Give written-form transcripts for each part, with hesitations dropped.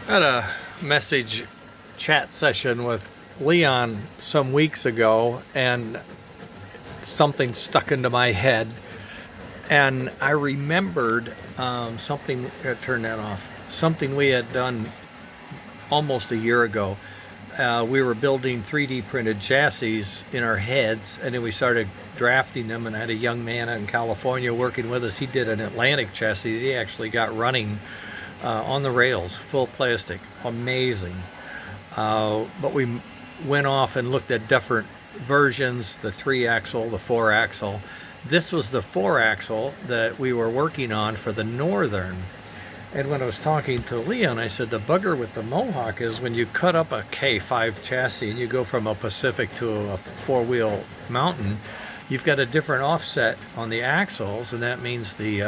Had a message chat session with Leon some weeks ago, and something stuck into my head, and I remembered something. Turn that off. Something we had done almost a year ago. We were building 3D printed chassis in our heads, and then we started drafting them, and I had a young man in California working with us. He did an Atlantic chassis that he actually got running on the rails, full plastic, amazing. But we went off and looked at different versions, the 3-axle, the 4-axle. This was the 4-axle that we were working on for the Northern. And when I was talking to Leon, I said the bugger with the Mohawk is when you cut up a K5 chassis and you go from a Pacific to a 4-wheel Mountain, you've got a different offset on the axles, and that means the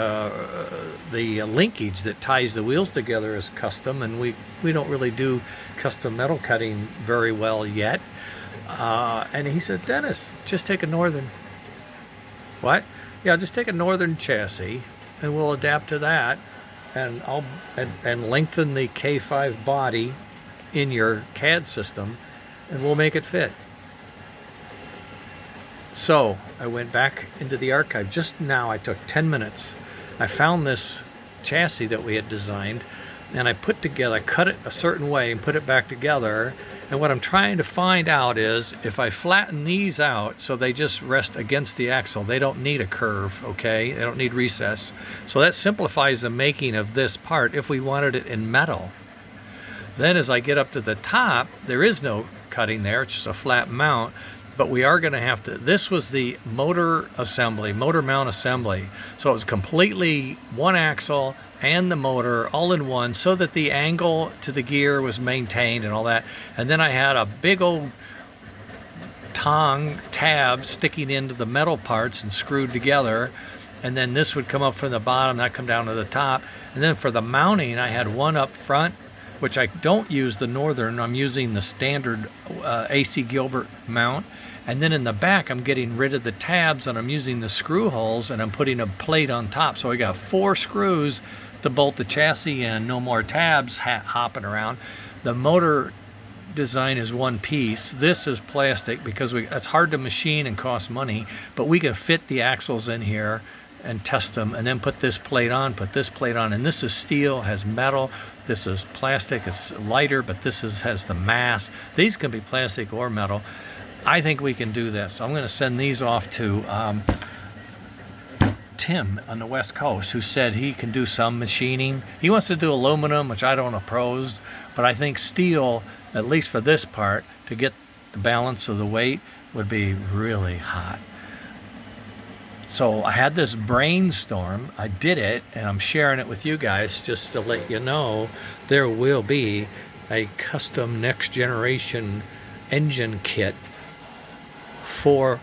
linkage that ties the wheels together is custom, and we don't really do custom metal cutting very well yet. And he said, Dennis, just take a Northern. What? Yeah, just take a Northern chassis and we'll adapt to that, and I'll lengthen the K5 body in your CAD system, and we'll make it fit. So I went back into the archive just now. I took 10 minutes. I found this chassis that we had designed, and I cut it a certain way and put it back together. And what I'm trying to find out is if I flatten these out so they just rest against the axle, they don't need a curve, okay? They don't need recess. So that simplifies the making of this part if we wanted it in metal. Then as I get up to the top, there is no cutting there, it's just a flat mount. But we are going to have to, this was the motor mount assembly. So it was completely one axle and the motor all in one, so that the angle to the gear was maintained and all that. And then I had a big old tab sticking into the metal parts and screwed together. And then this would come up from the bottom, that come down to the top. And then for the mounting, I had one up front, which I don't use the Northern. I'm using the standard AC Gilbert mount. And then in the back, I'm getting rid of the tabs, and I'm using the screw holes, and I'm putting a plate on top. So I got 4 screws to bolt the chassis in, no more tabs hopping around. The motor design is one piece. This is plastic because it's hard to machine and costs money, but we can fit the axles in here and test them, and then put this plate on, and this is steel, has metal. This is plastic, it's lighter, but this has the mass. These can be plastic or metal. I think we can do this. I'm going to send these off to Tim on the West Coast, who said he can do some machining. He wants to do aluminum, which I don't oppose, but I think steel, at least for this part, to get the balance of the weight, would be really hot. So I had this brainstorm, I did it, and I'm sharing it with you guys just to let you know there will be a custom next generation engine kit for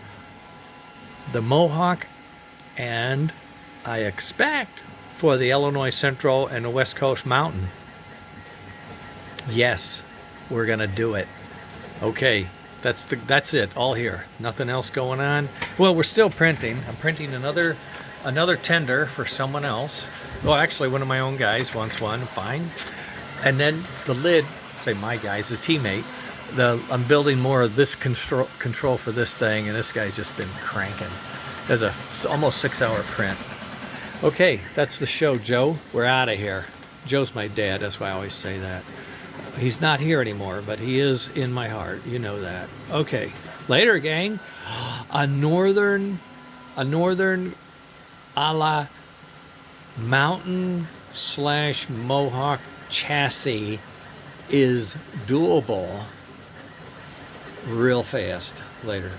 the Mohawk, and I expect for the Illinois Central and the West Coast Mountain. Yes, we're gonna do it. Okay, that's it, all here, nothing else going on. Well, we're still printing. I'm printing another tender for someone else. Well, actually one of my own guys wants one, fine. And then the lid, say my guys, the teammate, I'm building more of this control for this thing, and this guy's just been cranking. There's almost 6-hour print. Okay, that's the show, Joe. We're out of here. Joe's my dad, that's why I always say that. He's not here anymore, but he is in my heart. You know that. Okay, later, gang. A northern a la Mountain/Mohawk chassis is doable real fast. Later.